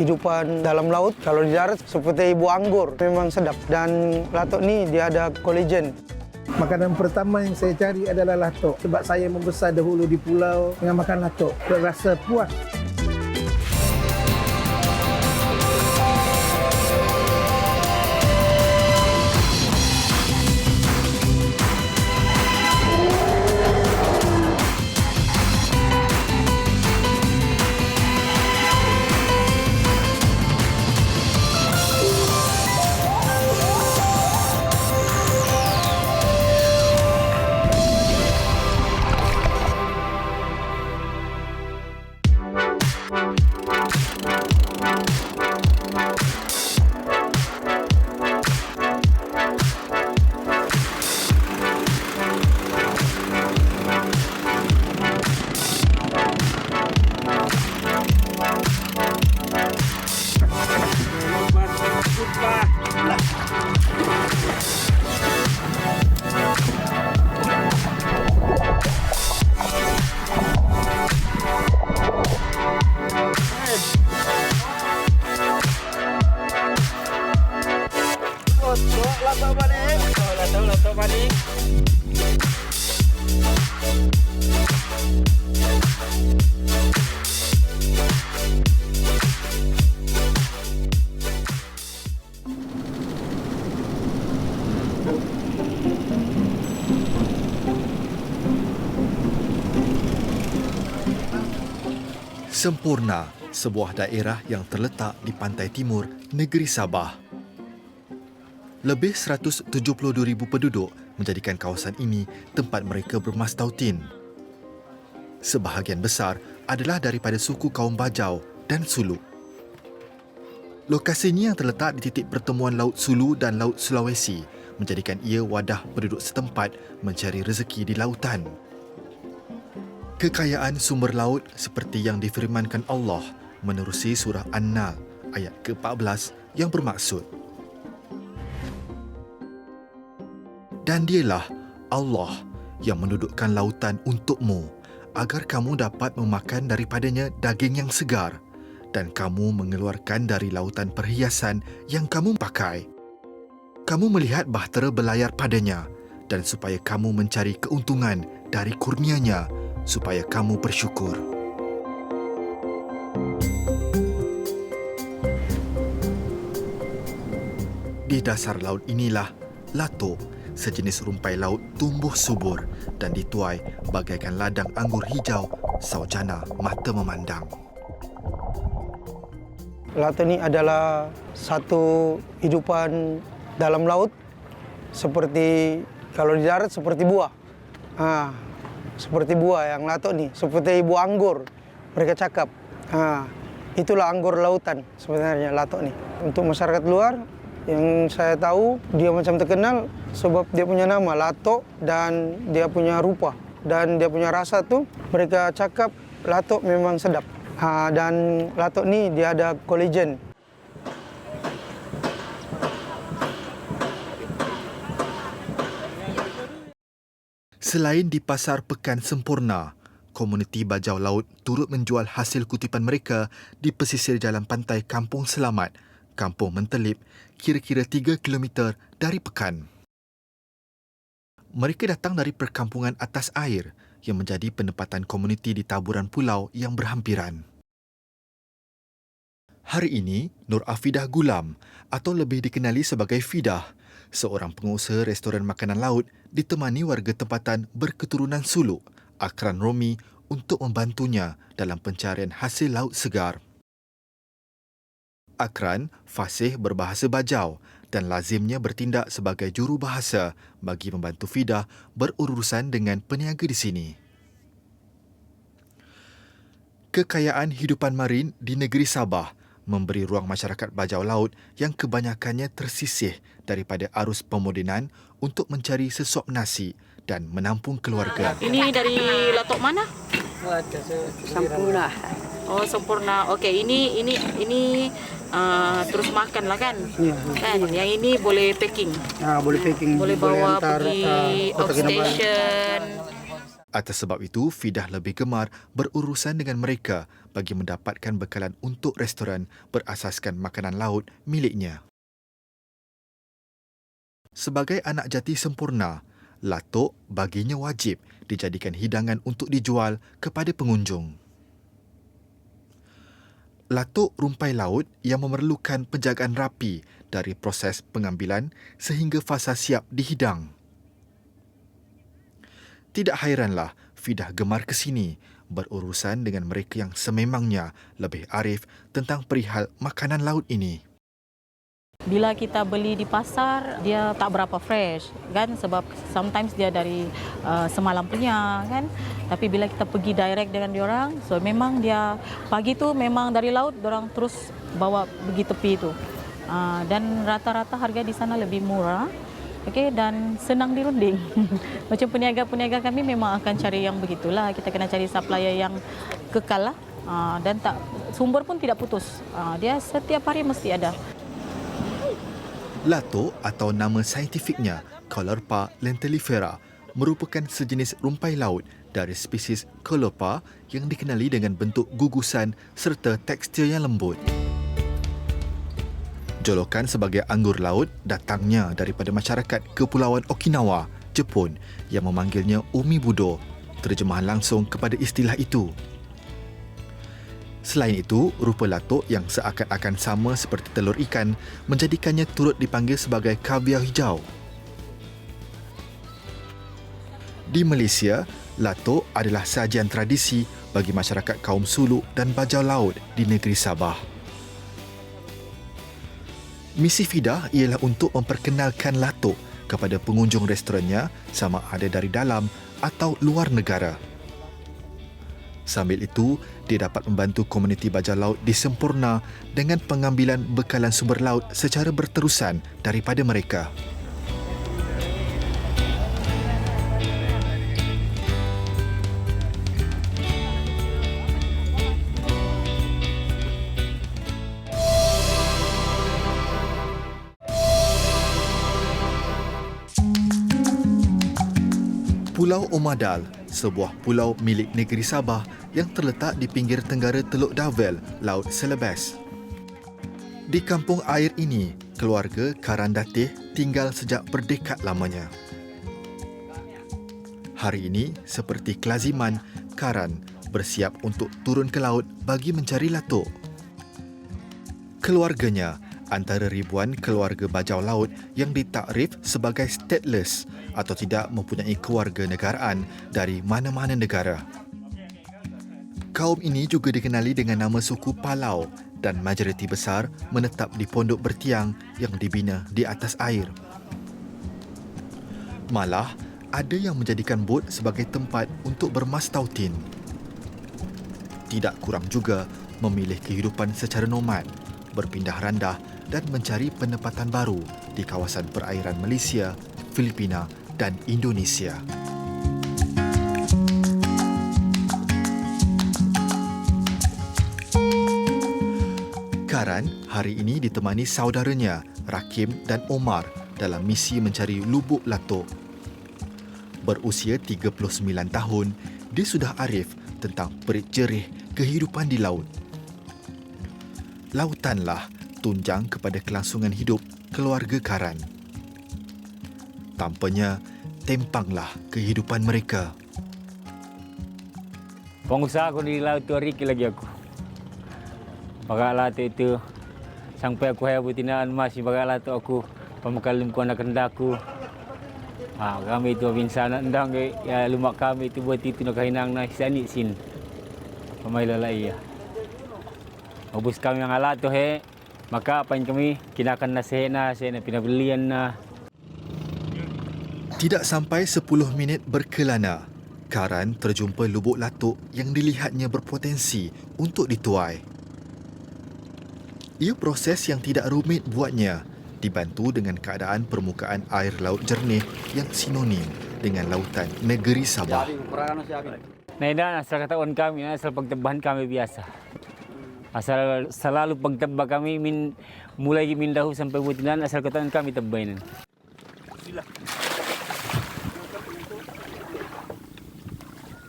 kehidupan dalam laut. Kalau di darat seperti buah anggur, memang sedap. Dan latok ni dia ada kolagen. Makanan pertama yang saya cari adalah latok. Sebab saya membesar dahulu di pulau dengan makan latok. Rasa puas. Latok balik. Sempurna, sebuah daerah yang terletak di pantai timur negeri Sabah. Lebih 172,000 penduduk menjadikan kawasan ini tempat mereka bermastautin. Sebahagian besar adalah daripada suku kaum Bajau dan Sulu. Lokasinya yang terletak di titik pertemuan Laut Sulu dan Laut Sulawesi menjadikan ia wadah penduduk setempat mencari rezeki di lautan. Kekayaan sumber laut seperti yang difirmankan Allah menerusi surah An-Nahl ayat ke-14 yang bermaksud, dan dialah Allah yang mendudukkan lautan untukmu agar kamu dapat memakan daripadanya daging yang segar dan kamu mengeluarkan dari lautan perhiasan yang kamu pakai. Kamu melihat bahtera berlayar padanya dan supaya kamu mencari keuntungan dari kurnianya supaya kamu bersyukur. Di dasar laut inilah latok, sejenis rumpai laut tumbuh subur dan dituai bagaikan ladang anggur hijau saujana mata memandang. Latok ni adalah satu kehidupan dalam laut, seperti kalau di darat seperti buah. Seperti buah yang latok ni, seperti buah anggur. Mereka cakap, itulah anggur lautan sebenarnya latok ni. Untuk masyarakat luar, yang saya tahu dia macam terkenal sebab dia punya nama latok dan dia punya rupa dan dia punya rasa tu, mereka cakap latok memang sedap. Dan latok ni dia ada kolagen. Selain di Pasar Pekan Sempurna, komuniti Bajau Laut turut menjual hasil kutipan mereka di pesisir jalan pantai Kampung Selamat, Kampung Mentelip, kira-kira 3 km dari Pekan. Mereka datang dari perkampungan atas air yang menjadi penempatan komuniti di taburan pulau yang berhampiran. Hari ini, Nur Afidah Gulam atau lebih dikenali sebagai Fidah, seorang pengusaha restoran makanan laut, ditemani warga tempatan berketurunan Suluk, Akran Romi, untuk membantunya dalam pencarian hasil laut segar. Akran fasih berbahasa Bajau dan lazimnya bertindak sebagai jurubahasa bagi membantu Fidah berurusan dengan peniaga di sini. Kekayaan hidupan marin di negeri Sabah memberi ruang masyarakat Bajau Laut yang kebanyakannya tersisih daripada arus pemodenan untuk mencari sesuap nasi dan menampung keluarga. Ini dari latok mana? Sempurna. Oh, Sempurna. Okey, ini terus makan lah kan? Ya. Kan? Yang ini boleh packing. Boleh packing, Boleh bawa antar, pergi Kota Kinabalu. outstation. Atas sebab itu, Fidah lebih gemar berurusan dengan mereka bagi mendapatkan bekalan untuk restoran berasaskan makanan laut miliknya. Sebagai anak jati sempurna, latok baginya wajib dijadikan hidangan untuk dijual kepada pengunjung. Latok rumpai laut yang memerlukan penjagaan rapi dari proses pengambilan sehingga fasa siap dihidang. Tidak hairanlah Fidah gemar ke sini berurusan dengan mereka yang sememangnya lebih arif tentang perihal makanan laut ini. Bila kita beli di pasar, dia tak berapa fresh kan, sebab sometimes dia dari semalam punya kan. Tapi bila kita pergi direct dengan diorang, so memang dia pagi tu memang dari laut diorang terus bawa pergi tepi tu. Dan rata-rata harga di sana lebih murah. Okey, dan senang dirunding. Macam peniaga-peniaga kami memang akan cari yang begitulah. Kita kena cari supplier yang kekal lah. Dan tak, sumber pun tidak putus. Dia setiap hari mesti ada. Latok atau nama saintifiknya Caulerpa lentilifera merupakan sejenis rumpai laut dari spesies Caulerpa yang dikenali dengan bentuk gugusan serta tekstur yang lembut. Jolokan sebagai anggur laut datangnya daripada masyarakat Kepulauan Okinawa, Jepun yang memanggilnya Umibudo, terjemahan langsung kepada istilah itu. Selain itu, rupa latok yang seakan-akan sama seperti telur ikan menjadikannya turut dipanggil sebagai kaviar hijau. Di Malaysia, latok adalah sajian tradisi bagi masyarakat kaum suluk dan bajau laut di negeri Sabah. Misi Fidah ialah untuk memperkenalkan latok kepada pengunjung restorannya sama ada dari dalam atau luar negara. Sambil itu, dia dapat membantu komuniti bajau laut di Semporna dengan pengambilan bekalan sumber laut secara berterusan daripada mereka. Pulau Omadal, sebuah pulau milik negeri Sabah yang terletak di pinggir tenggara Teluk Davel, Laut Celebes. Di kampung air ini, keluarga Karan Datih tinggal sejak berdekad lamanya. Hari ini, seperti kelaziman, Karan bersiap untuk turun ke laut bagi mencari latok. Keluarganya antara ribuan keluarga bajau laut yang ditakrif sebagai stateless atau tidak mempunyai kewarganegaraan dari mana-mana negara. Kaum ini juga dikenali dengan nama suku Palau dan majoriti besar menetap di pondok bertiang yang dibina di atas air. Malah, ada yang menjadikan bot sebagai tempat untuk bermastautin. Tidak kurang juga memilih kehidupan secara nomad, berpindah randah dan mencari penempatan baru di kawasan perairan Malaysia, Filipina dan Indonesia. Karan hari ini ditemani saudaranya Rakim dan Omar dalam misi mencari lubuk latok. Berusia 39 tahun, dia sudah arif tentang perit jerih kehidupan di laut. Lautanlah tunjang kepada kelangsungan hidup keluarga Karan. Tampaknya tempanglah kehidupan mereka. Pengusaha aku di laut tu hari lagi aku. Bagai laut itu sampai aku hayat butinaan masih bagai laut aku pemakalim ku anak kendaku. Kami itu binsa ndang ya lumak kami itu buat itu nak hinang na sani sin. Pamailalai ya. Obus kami yang alat tu maka apa yang kami kinakan na sena pinabelian na. Tidak sampai 10 minit berkelana, Karan terjumpa lubuk latok yang dilihatnya berpotensi untuk dituai. Ia proses yang tidak rumit buatnya, dibantu dengan keadaan permukaan air laut jernih yang sinonim dengan lautan negeri Sabah. Naidan asal kata orang kami, asal pengtebahan kami biasa. Asal selalu pengtebah kami mulai min dahulu sampai butinan asal kata kami tebain.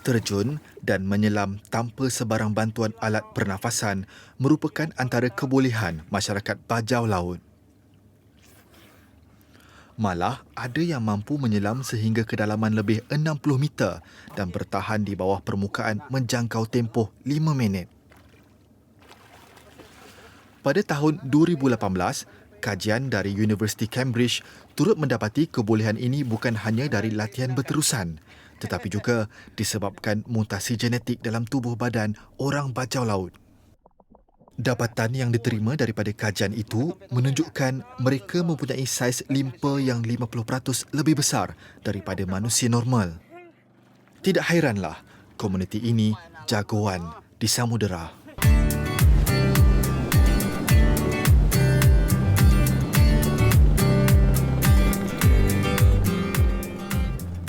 Terjun dan menyelam tanpa sebarang bantuan alat pernafasan merupakan antara kebolehan masyarakat bajau laut. Malah, ada yang mampu menyelam sehingga kedalaman lebih 60 meter dan bertahan di bawah permukaan menjangkau tempoh 5 minit. Pada tahun 2018, kajian dari Universiti Cambridge turut mendapati kebolehan ini bukan hanya dari latihan berterusan, tetapi juga disebabkan mutasi genetik dalam tubuh badan orang bajau laut. Dapatan yang diterima daripada kajian itu menunjukkan mereka mempunyai saiz limpa yang 50% lebih besar daripada manusia normal. Tidak hairanlah komuniti ini jagoan di samudera.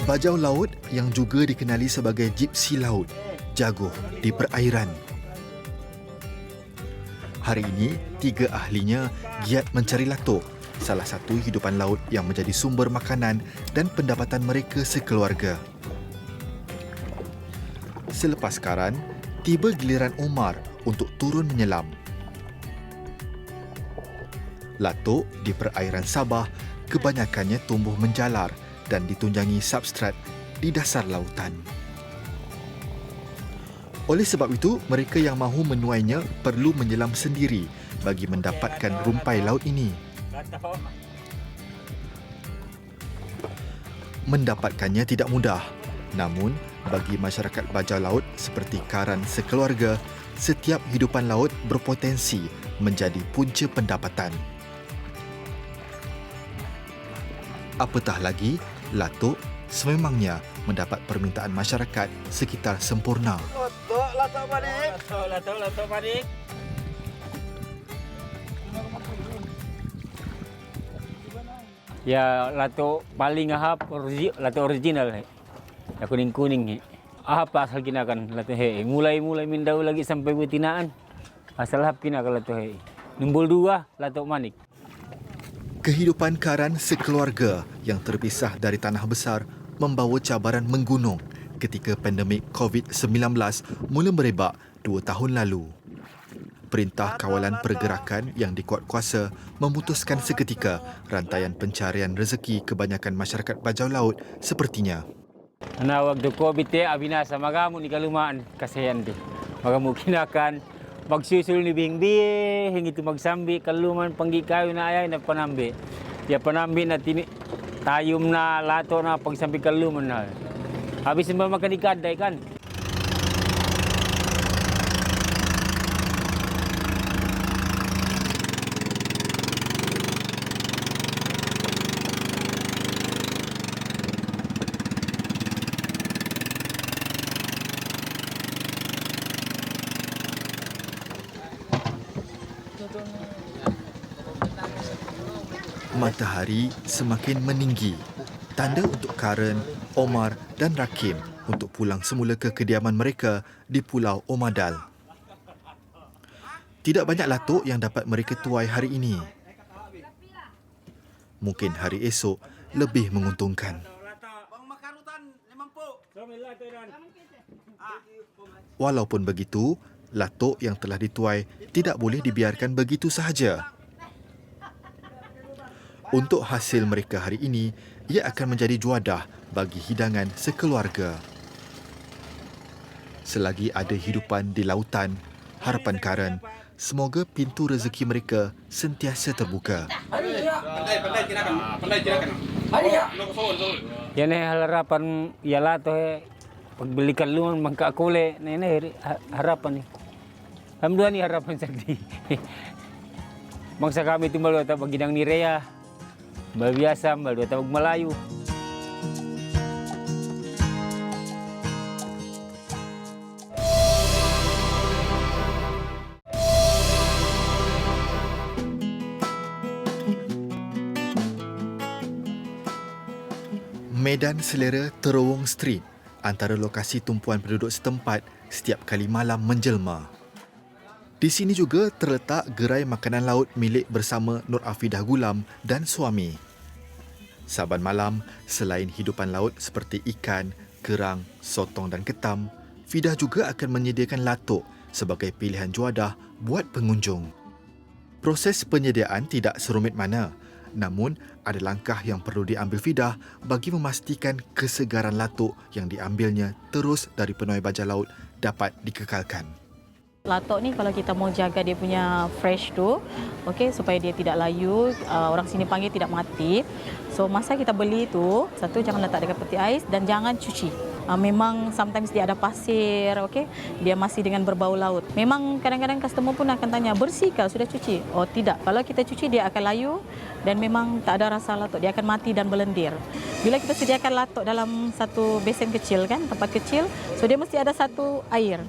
Bajau laut yang juga dikenali sebagai gypsy laut, jago di perairan. Hari ini, 3 ahlinya giat mencari latok, salah satu hidupan laut yang menjadi sumber makanan dan pendapatan mereka sekeluarga. Selepas karan, tiba giliran Omar untuk turun menyelam. Latok di perairan Sabah kebanyakannya tumbuh menjalar dan ditunjangi substrat di dasar lautan. Oleh sebab itu, mereka yang mahu menuainya perlu menyelam sendiri bagi mendapatkan rumpai laut ini. Mendapatkannya tidak mudah. Namun, bagi masyarakat bajau laut seperti karan sekeluarga, setiap hidupan laut berpotensi menjadi punca pendapatan. Apatah lagi, latok sememangnya mendapat permintaan masyarakat sekitar sempurna. Latok panik. Ya, latok paling ahap latok original. Ya kuning-kuning. Apa asal kinakan latok he? Mulai mindau lagi sampai betinaan. Asal hap kinakan latok he. Nombor 2 latok manik. Kehidupan karan sekeluarga yang terpisah dari tanah besar membawa cabaran menggunung ketika pandemik COVID-19 mula merebak 2 tahun lalu. Perintah Kawalan Pergerakan yang dikuat kuasa memutuskan seketika rantaian pencarian rezeki kebanyakan masyarakat bajau laut sepertinya. Nah, waktu COVID abinasa magamu ni kalumaan kasihan tu. Magamu kinakan magsusul ni bing-bing itu magsambi kaluman panggi kayo na ayay na panambi. Ya panambi na tayom na lato na pagsambi kaluman na. Habis semua makan ikan dah ikan. Matahari semakin meninggi. Tanda untuk Karen, Omar dan Rakim untuk pulang semula ke kediaman mereka di Pulau Omadal. Tidak banyak latok yang dapat mereka tuai hari ini. Mungkin hari esok lebih menguntungkan. Walaupun begitu, latok yang telah dituai tidak boleh dibiarkan begitu sahaja. Untuk hasil mereka hari ini, ia akan menjadi juadah bagi hidangan sekeluarga. Selagi ada hidupan di lautan, harapan Karen, semoga pintu rezeki mereka sentiasa terbuka. Yan ay harapan yala to he pagbalikan luman magkakule na yan harapan ni. Hamduan ni harapan sagdi. Mangsa kami tumbalo ta pagidang ni Rea. Biasa baru ta Melayu. Medan selera Terowong Street, antara lokasi tumpuan penduduk setempat setiap kali malam menjelma. Di sini juga terletak gerai makanan laut milik bersama Nur Afidah Gulam dan suami. Saban malam, selain hidupan laut seperti ikan, kerang, sotong dan ketam, Fidah juga akan menyediakan latok sebagai pilihan juadah buat pengunjung. Proses penyediaan tidak serumit mana, namun ada langkah yang perlu diambil Fidah bagi memastikan kesegaran latok yang diambilnya terus dari penuai bajau laut dapat dikekalkan. Latok ni kalau kita mau jaga dia punya fresh tu, okey, supaya dia tidak layu, orang sini panggil tidak mati. So masa kita beli tu, satu jangan letak dekat peti ais dan jangan cuci. Memang sometimes dia ada pasir, okey, dia masih dengan berbau laut. Memang kadang-kadang customer pun akan tanya, bersih ke sudah cuci? Oh tidak, kalau kita cuci dia akan layu dan memang tak ada rasa latok, dia akan mati dan berlendir. Bila kita sediakan latok dalam satu besen kecil kan, tempat kecil, so dia mesti ada satu air.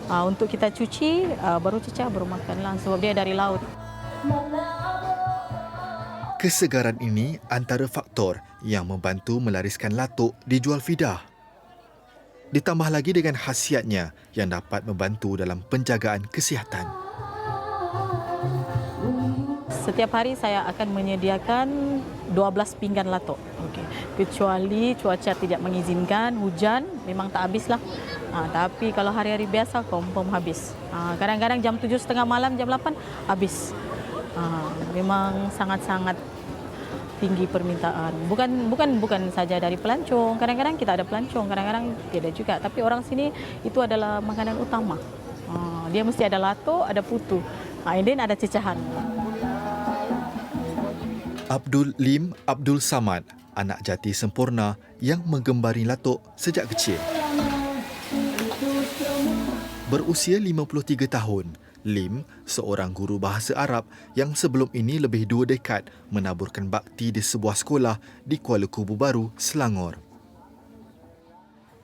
Untuk kita cuci, baru cecah, baru makanlah sebab dia dari laut. Kesegaran ini antara faktor yang membantu melariskan latok dijual Fidah. Ditambah lagi dengan khasiatnya yang dapat membantu dalam penjagaan kesihatan. Setiap hari saya akan menyediakan 12 pinggan latok. Okey. Kecuali cuaca tidak mengizinkan, hujan, memang tak habislah. Tapi kalau hari-hari biasa, confirm habis. Kadang-kadang jam 7.30 malam, jam 8, habis. Memang sangat-sangat tinggi permintaan. Bukan saja dari pelancong. Kadang-kadang kita ada pelancong, kadang-kadang tidak juga. Tapi orang sini itu adalah makanan utama. Dia mesti ada latok, ada putu. And then ada cecahan. Abdul Lim Abdul Samad, anak jati sempurna yang menggembari latok sejak kecil. Berusia 53 tahun, Lim seorang guru bahasa Arab yang sebelum ini lebih 2 dekad menaburkan bakti di sebuah sekolah di Kuala Kubu Baru, Selangor.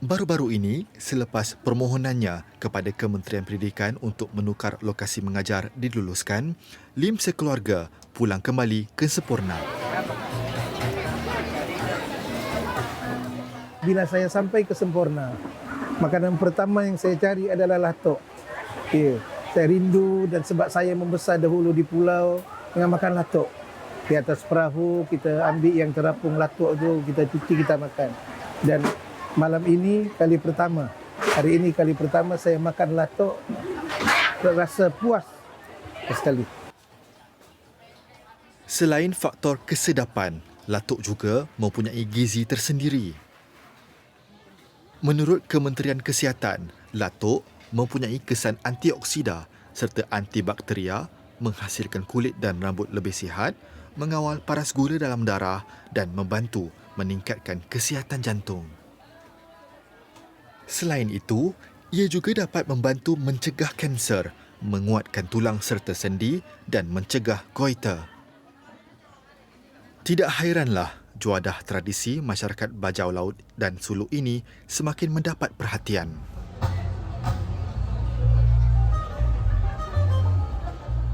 Baru-baru ini, selepas permohonannya kepada Kementerian Pendidikan untuk menukar lokasi mengajar diluluskan, Lim sekeluarga pulang kembali ke Semporna. Bila saya sampai ke Semporna, makanan pertama yang saya cari adalah latok. Ya, saya rindu dan sebab saya membesar dahulu di pulau dengan makan latok. Di atas perahu, kita ambil yang terapung latok tu, kita cuci, kita makan. Dan malam ini kali pertama, hari ini kali pertama saya makan latok, terasa puas sekali. Selain faktor kesedapan, latok juga mempunyai gizi tersendiri. Menurut Kementerian Kesihatan, latok mempunyai kesan antioksida serta antibakteria, menghasilkan kulit dan rambut lebih sihat, mengawal paras gula dalam darah dan membantu meningkatkan kesihatan jantung. Selain itu, ia juga dapat membantu mencegah kanser, menguatkan tulang serta sendi dan mencegah goiter. Tidak hairanlah juadah tradisi masyarakat Bajau Laut dan Suluk ini semakin mendapat perhatian.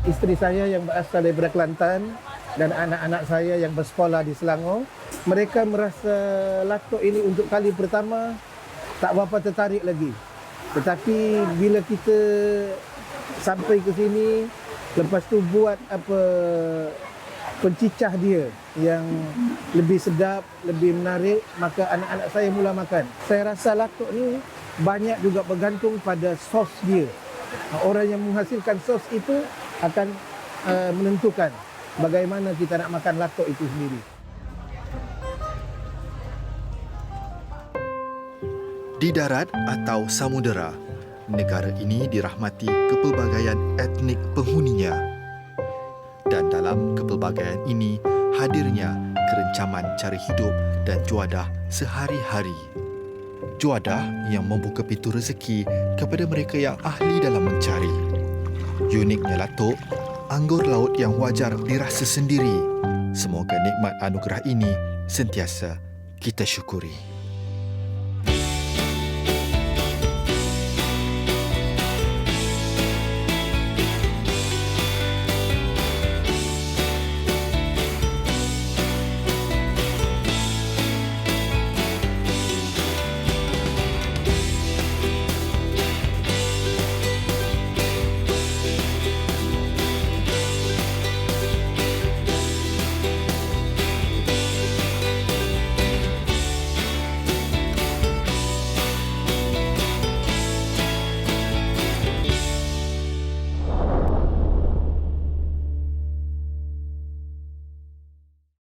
Isteri saya yang berasal daripada Kelantan dan anak-anak saya yang bersekolah di Selangor, mereka merasa latok ini untuk kali pertama tak berapa tertarik lagi. Tetapi bila kita sampai ke sini, lepas tu buat pencicah dia yang lebih sedap, lebih menarik, maka anak-anak saya mula makan. Saya rasa latok ni banyak juga bergantung pada sos dia. Orang yang menghasilkan sos itu akan menentukan bagaimana kita nak makan latok itu sendiri. Di darat atau samudera, negara ini dirahmati kepelbagaian etnik penghuninya. Dan dalam kepelbagaian ini, hadirnya kerencaman cara hidup dan juadah sehari-hari. Juadah yang membuka pintu rezeki kepada mereka yang ahli dalam mencari. Uniknya latok, anggur laut yang wajar dirasa sendiri. Semoga nikmat anugerah ini sentiasa kita syukuri.